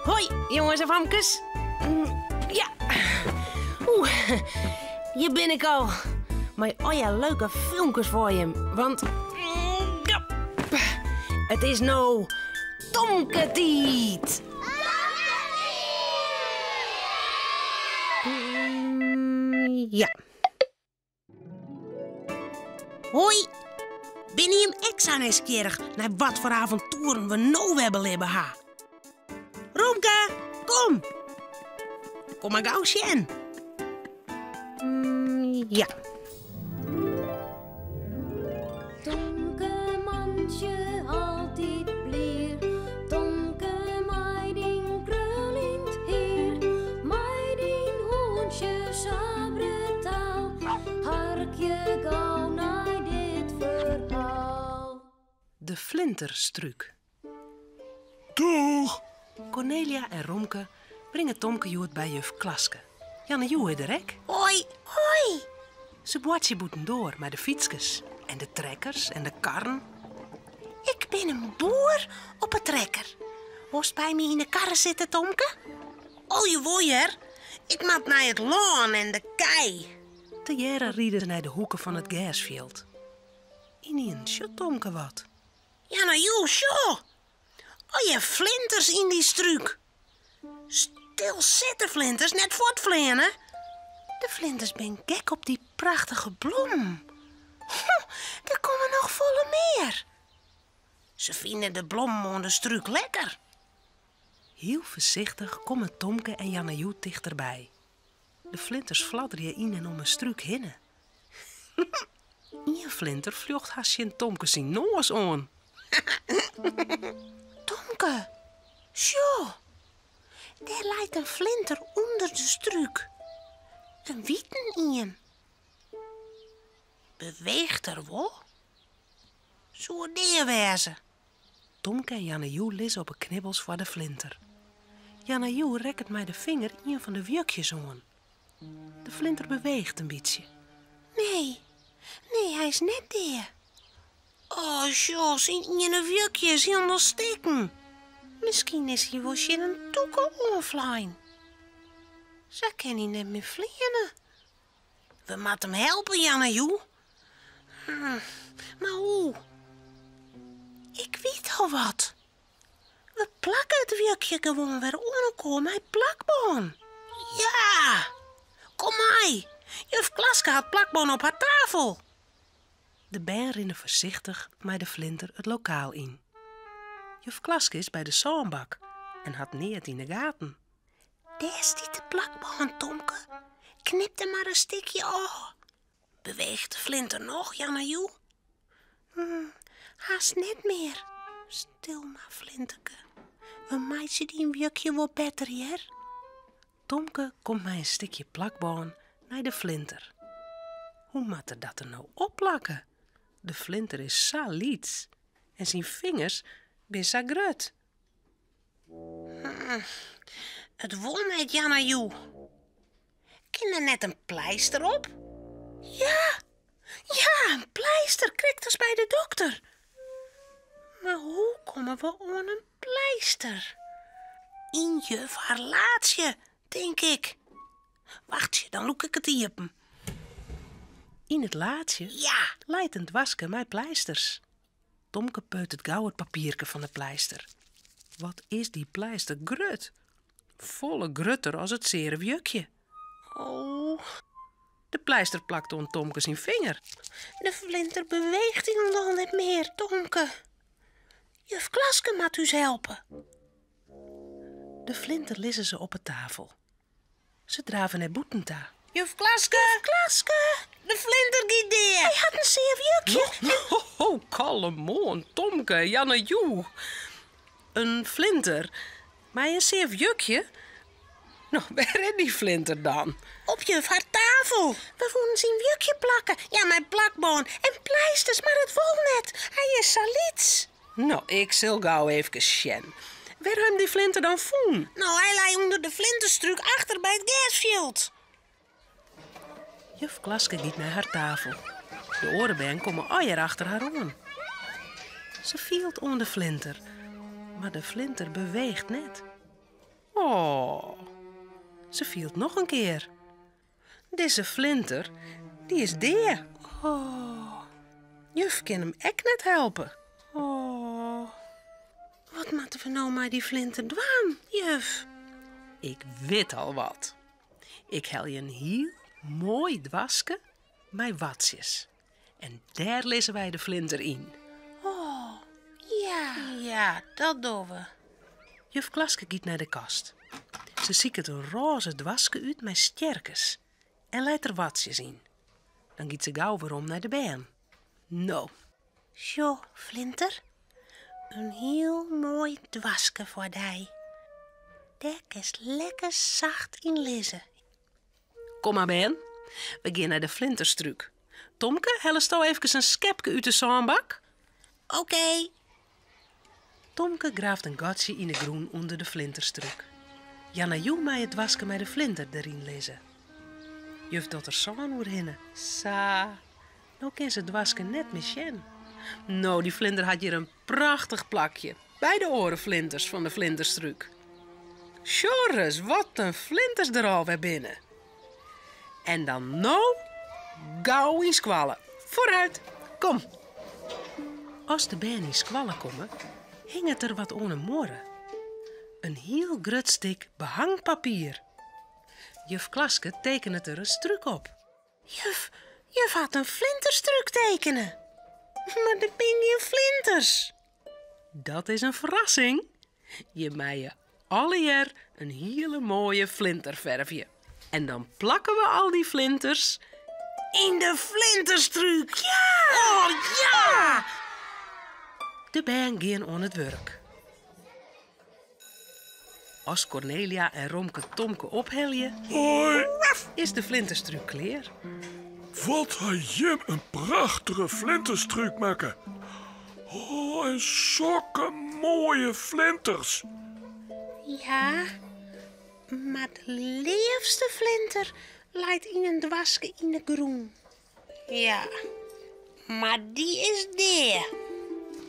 Hoi, jongens en famkes. Ja. Hier ben ik al. Maar ja, leuke filmpjes voor je. Want... ja, het is nou... Tomketiet. Ja. Hoi. Ben je hem extra nieuwsgierig naar wat voor avonturen we nou hebben hebben ha? Romke, kom. Kom maar gauw zien. Ja. Tomke mandje altijd bleer, Tomke meiding krullend heer, meiding hoentje sabre taal, harkje gauw naar dit verhaal. De Flinterstruik. Doeg! Cornelia en Romke brengen Tomke Joet bij juf Klaske. Janne Joe de rek. Hoi, hoi. Ze boartje boeten door met de fietskes en de trekkers en de karren. Ik ben een boer op een trekker. Moest bij me in de karren zitten, Tomke? Oh, je woeier. Ik moet naar het loon en de kei. De jaren rieden ze naar de hoeken van het gasveld. Inien shot Tomke wat. Ja, nou joh, zo. Oh, je flinters in die struik. Stil zitten, flinters, net voortvleenen. De flinters ben gek op die prachtige bloem. Er komen nog volle meer. Ze vinden de bloem aan de struik lekker. Heel voorzichtig komen Tomke en Janne Joet dichterbij. De flinters fladderen in en om een struik hinnen. Een flinter vlucht haast in Tomke zijn noos aan. Tomke, zo. Daar lijkt een flinter onder de struik. Een wieten in. Beweegt er wel? Zo neerwezen. Tomke en Janne Joe lissen op een knibbels voor de flinter. Janne Joe rekt met de vinger een van de wjukjes aan. De flinter beweegt een beetje. Nee, hij is net daar. Oh, Jos, in je wjukjes helemaal steken. Misschien is hij wel in een toeken offline. Zo kan hij net meer vliegen. We moeten hem helpen, Janne Joe. Maar hoe? Ik weet al wat. We plakken het wjukje gewoon weer onderkomen met plakboon. Ja! Kom maar. Juf Klaske had plakboon op haar tafel. De bijen rennen voorzichtig met de flinter het lokaal in. Juf Klaske is bij de zalmbak en had Neert in de gaten. Daar zit de plakboon, Tomke. Knip er maar een stukje af. Beweegt de flinter nog, Janne Joe? Haast net meer. Stil maar, flinterke. We meisje die een wjukje wel beter, hier. Tomke komt met een stukje plakboon naar de flinter. Hoe moet er dat er nou opplakken? De flinter is zo liets en zijn vingers zijn zo grut. Het wol met Janne Joe. Ken er net een pleister op? Ja, een pleister krijgt ons bij de dokter. Maar hoe komen we aan een pleister? In juf haar laatsje, denk ik. Wachtje, dan loek ik het iepen. In het laadje Ja, leidt een wasken met pleisters. Tomke peut het gauw het papierke van de pleister. Wat is die pleister grut? Volle grutter als het zere wjukje. oh, De pleister plakt om Tomke zijn vinger. de flinter beweegt hij nog niet meer, Tomke. Juf Klaske moet u helpen. De flinter lissen ze op de tafel. Ze draven naar Boetenta. Juf Klaske! De flinter giet daar. Hij had een zeer wjukje. Kallemoon, Tomke, Janne Joe. Een flinter? Maar een zeer jukje? Nou, waar is die flinter dan? Op juf haar tafel. We vonden zijn wjukje plakken. Ja, mijn plakboon en pleisters, maar het wol net. Hij is saliets. Nou, ik zal gauw even sjen. Waar hem die flinter dan voen? Nou, hij lei onder de flinterstruik achter bij het gasveld. Juf Klaske giet naar haar tafel. De orenben komen alweer achter haar aan. Ze viel onder de flinter, maar de flinter beweegt net. Oh, ze viel nog een keer. Deze vlinter, die is deer. Oh, juf kan hem echt net helpen. Oh, wat moeten we nou met die vlinter doen, juf? Ik weet al wat. Ik hel je een heel mooi dwaske met watsjes. En daar lezen wij de vlinter in. Oh, ja, dat doen we. Juf Klaske giet naar de kast. Ze ziet een roze dwaske uit met sterkes. En leidt er watsjes in. Dan giet ze gauw weer om naar de baan. Nou, Zo, vlinter. Een heel mooi dwaske voor die. Daar is lekker zacht in lezen. kom maar Ben. We gaan naar de vlinterstruik. Tomke, hellest al even een skepke uit de zandbak? Oké. Tomke graaft een gatje in de groen onder de vlinterstruik. Janna Joe mij het wasken met de vlinter erin lezen. Juf doet er zo'n oer hinnen. Sa, nou kan ze het wasken net misschien. Nou, die vlinder had hier een prachtig plakje. Bij de orenvlinters van de vlinterstruik. Sjorres, wat een vlinters er alweer binnen. En dan nou, gauw in squallen. Vooruit, kom. Als de bijen in squallen komen, hing het er wat onder morren. Een heel grut stuk behangpapier. Juf Klaske tekent er een struik op. Juf had een vlinterstruik tekenen. Maar er ben geen vlinters. Dat is een verrassing. Je mij alle jaar een hele mooie vlinterverfje. En dan plakken we al die vlinters In de vlinterstruik. Ja! Oh, ja! de bijen gaan aan het werk. Als Cornelia en Romke Tomke opheljen, Hoi, is de vlinterstruik klaar. wat ga je een prachtige vlinterstruik maken. Oh, en zulke mooie vlinters. Ja, maar de liefste vlinter leidt in een dwaske in de groen. Ja, maar die is deer.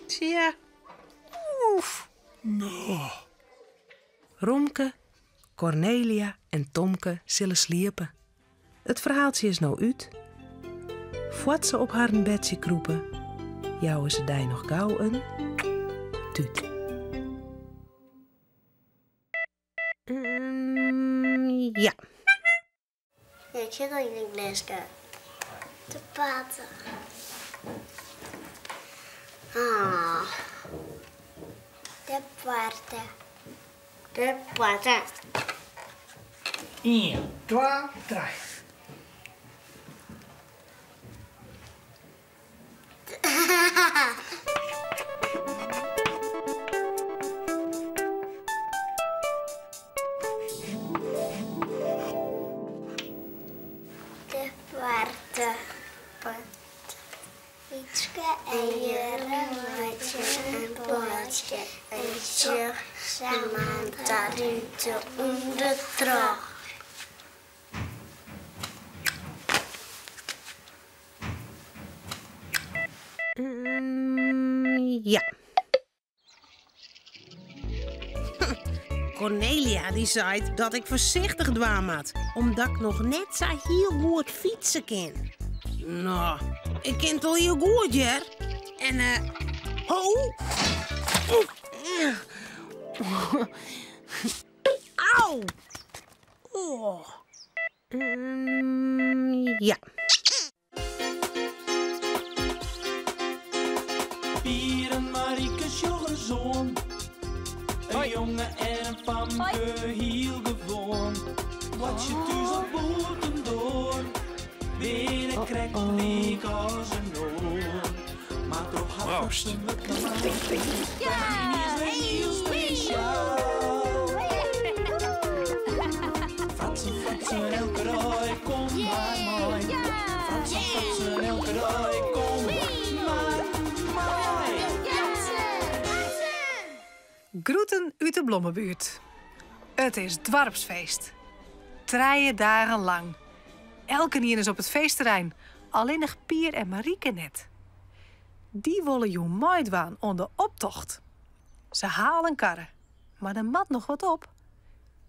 Tja, Oef. Nou, Romke, Cornelia en Tomke zullen sliepen. Het verhaaltje is nou uit. Voordat ze op haar bedje kroepen, jouwen ze daar nog gauw een tuut. Ja. Ik zit al in de glasje. Te praten. Ah. De paarden. De paarden. 1, 2, 3. De paarden. Fietske en jere, maatje en bootje. En zo samen daaruit onder trog. Ja. Cornelia die zei dat ik voorzichtig dwaam had, omdat ik nog net zo heel goed fietsen kan. Nou, ik ken het al heel goed, ja. En ho! Auw! Oh. Ja. Pier en Marieke zoon. Een jongen en een famke heel gewoon. Wat je thuis op boeten door. Binnen krijgt leek als een oor. Maar toch had ze me klaar. Ja, die is heel speciaal. Fratsen, elke rooi, kom maar mooi. Fratsen, elke rooi, kom maar mooi. Groeten uit de Blommenbuurt. Het is dwarpsfeest. 3 dagen lang. Elke nier is op het feestterrein. Alleen nog Pier en Marieke net. Die willen jou mooi doen aan de optocht. Ze halen karren. Maar er mat nog wat op.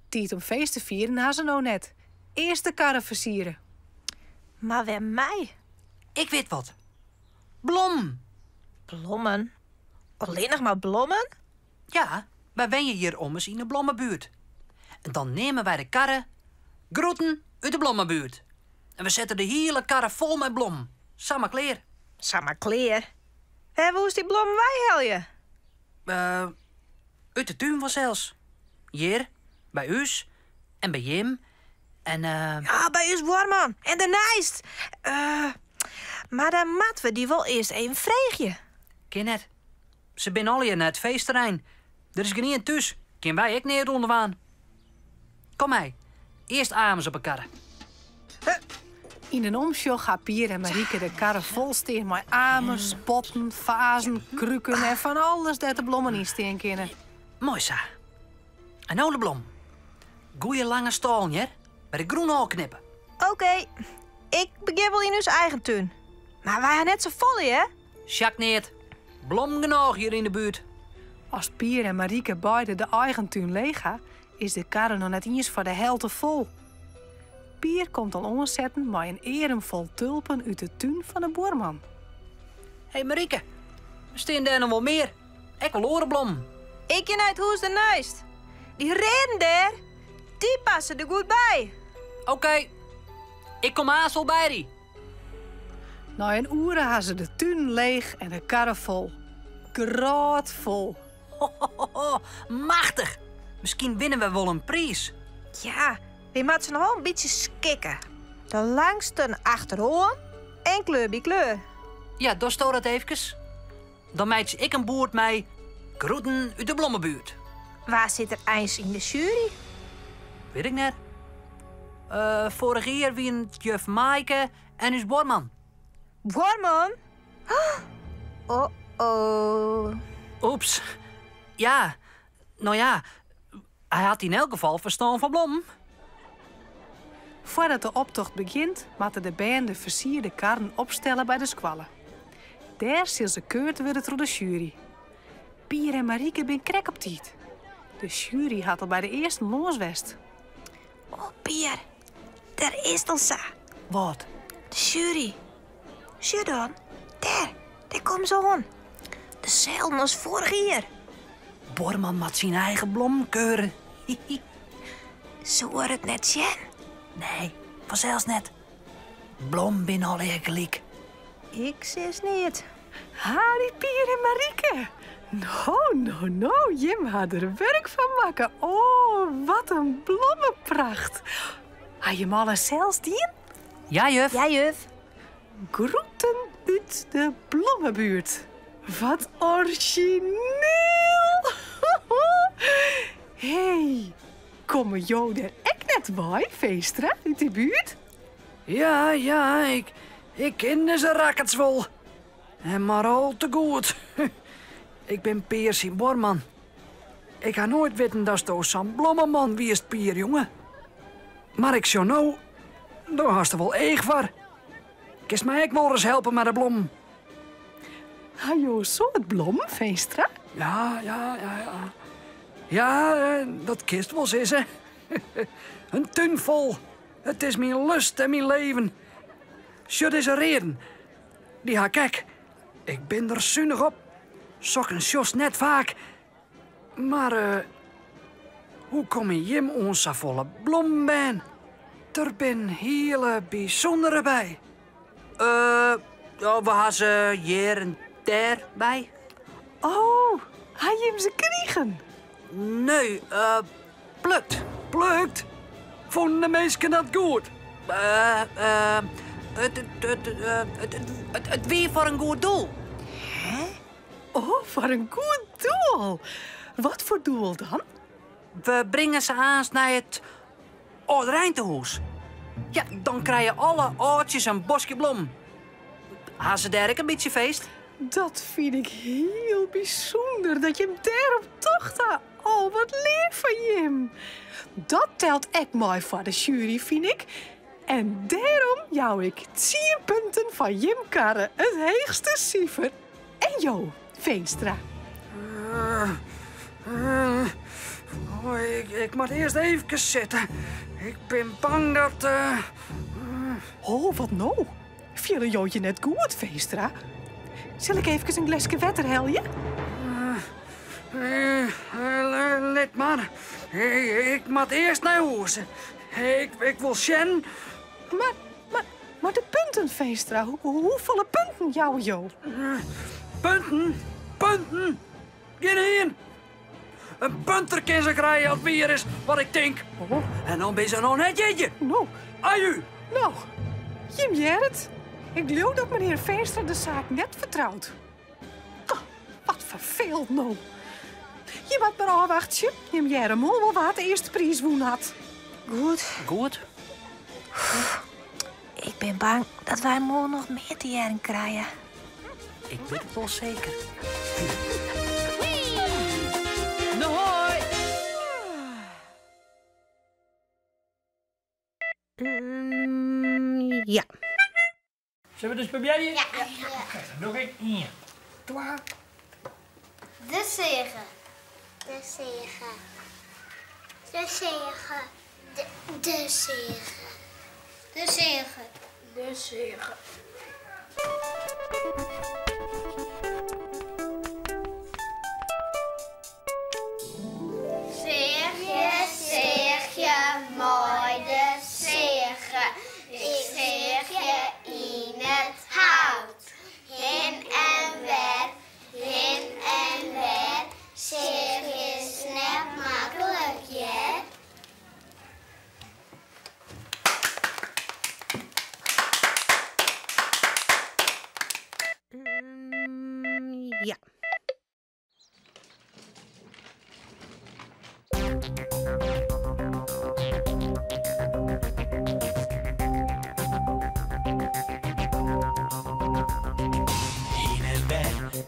Tijd om feest te vieren na ze nou net. Eerst de karren versieren. Maar weer mij? Ik weet wat. Blom. Blommen? Alleen nog maar blommen? Ja, wij wenjen hier om eens in de blommenbuurt. En dan nemen wij de karren, groeten uit de blommenbuurt. En we zetten de hele karren vol met blom. Samen kleer. Samen kleer. Hé, hoe is die blommen wij hel je? Uit de tuin vanzelfs. Hier, bij us en bij Jim. En Ja, bij ons Borman. En daarnaast. Maar dan matten we die wel eerst even vreegje. ken net. Ze zijn al hier naar het feestterrein. Er is geen thuis. Ken wij ik neer onderwaan. Kom mee. Eerst amers op een karre. In een omsjog gaan Pier en Marieke de karren vol steen met amers, potten, vazen, krukken en van alles dat de blommen in steen kunnen. Mooi zo. En nou de blom. Goeie lange stal, hè? Bij de groene al knippen. Oké. Ik begin wel in ons eigen tuin. Maar wij hebben net zo vol, hè? Sjak neert. Blom genoeg hier in de buurt. Als Pier en Marieke beide de eigen tuin leeg gaan, is de karre nog net eens voor de helft vol. Pier komt al omzetten met een erem vol tulpen uit de tuin van de boerman. Hé Marieke, er staan daar nog wel meer. Ik wil orenblom. Ik ken uit hoe is de neust. Die reden daar, die passen er goed bij. Oké. Ik kom haast wel bij die. Na een uur hadden ze de tuin leeg en de karre vol. Groot vol. Ho, machtig. Misschien winnen we wel een prijs. Ja, die moet ze nog wel een beetje skikken. De langste achterom en kleur bij kleur. Ja, daar staat het even. Dan meid ik een boert mee. Groeten uit de blommenbuurt. Waar zit er eens in de jury? Weet ik net. Vorig jaar wie een juf Maaike en uw Borman. Borman? Oh. Oeps. Ja, nou ja. Hij had in elk geval verstand van blom. Voordat de optocht begint, moeten de band de versierde karren opstellen bij de squallen. Daar zullen ze keurd worden door de jury. Pier en Marieke zijn krek op tijd. De jury had al bij de eerste loonswest. Oh, Pier. Daar is het al zo. Wat? De jury. Zie dan. Daar komt ze aan. Dezelfde als vorig jaar. Borman moet zijn eigen blom keuren. Zo wordt het net, Jen. Nee, vanzelfs net. Blom bin al gelijk. Ik zes niet. Harry, Pier en Marieke. Nou, Jim had er werk van maken. Oh, wat een blommenpracht. Had je hem alle zelfs dien? Ja, juf. Ja, juf. Groeten uit de blommenbuurt. Wat origineel. Hey, komen jou er echt net bij, Veestra, uit de buurt? Ja, ik ken deze rakkets wel. En maar al te goed. Ik ben Pier zijn Borman. Ik ga nooit weten dat je zo'n blommenman wist, Pier, jongen. Maar ik zou nou, daar hast er wel eeg voor. Kist mij ook wel eens helpen met de blom. Ha je zo het blom, Veestra? Ja. Ja, dat kist wel, zus, hè. Een tuin vol. Het is mijn lust en mijn leven. Sjut is een reden. Die ha kijk. Ik ben er zuinig op. Sokken sjos net vaak. Maar, hoe kom je Jim onze volle blom ben? Er ben hele bijzondere bij. Ja, we hadden ze hier en daar bij. Oh, ha je hem ze kregen? Nee, plukt. Plukt? Vonden de meesten dat goed? Het weer voor een goed doel. Oh, voor een goed doel. Wat voor doel dan? We brengen ze aan naar het Oud-Rijntehuis. Ja, dan krijgen alle oudjes een bosje blom. Gaan ze daar ook een beetje feest? Dat vind ik heel bijzonder, dat je hem daar op tocht had. Oh, wat lief van Jim. Dat telt echt mooi voor de jury, vind ik. En daarom jou ik 10 punten van Jim Karre, het hoogste cijfer. En jou, Veenstra. Ik moet eerst even zitten. Ik ben bang dat... Oh, wat nou? Vielen jou net goed, Veenstra? Zal ik even een glasje water helpen? Let maar. Ik moet eerst naar huis. Ik wil zien. Maar de punten, Veenstra. Hoeveel punten jou, Jo? Punten. Geen heen. Een punter kan ze krijgen als weer is wat ik denk. Oh. En dan ben ze nog net jeetje. Nou. Aju. Nou, Jim Gerrit. Ik geloof dat meneer Veenstra de zaak net vertrouwt. Oh, wat verveeld nou. Je moet maar afwachten. Jim Gerrit moet wel wat de eerste prijs woen had. Goed. Ik ben bang dat wij morgen nog meer te jaren krijgen. Ik weet het wel zeker. Hoi! Ja. Zullen we dus proberen? Ja. Kijk, dan nog ik. Ja. Twa. De zegen. De zegen. De zegen. De zegen. De zegen. De zegen. Zeg je, mooi de zegen. Ik zeg je in het hout. Heen en weer, heen en weer. Zeg is net makkelijk, ja? Ja.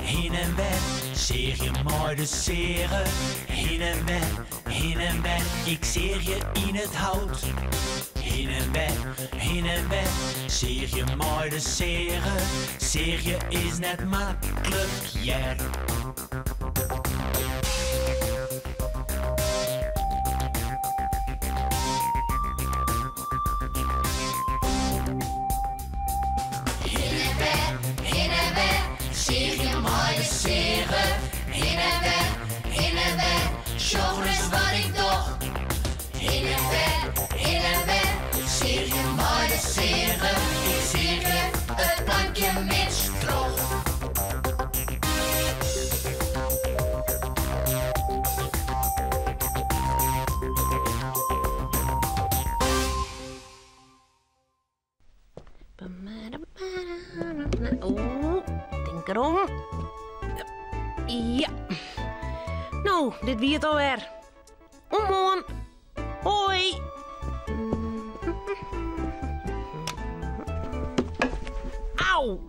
Heen en weer, zeg je mooi de zegen. Heen en weer, ik zeg je in het hout. Heen en weer, zeg je mooi de zegen. Zeg je is net makkelijk, ja. Heen en weer, zorg eens wat ik doch. Heen en weer, zeg je mooi de zegen. Ik zeg je het plankje met stroog. Oh, denk erom. Ja. Nou, dit wie het alweer. Omhoorn. Hoi. Auw.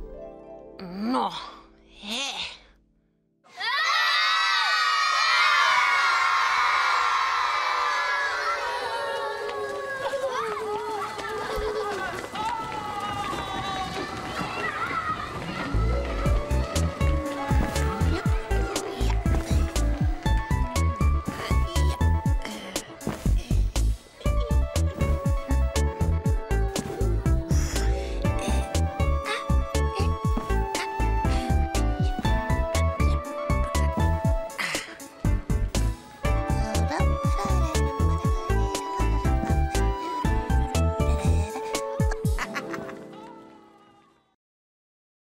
Nog.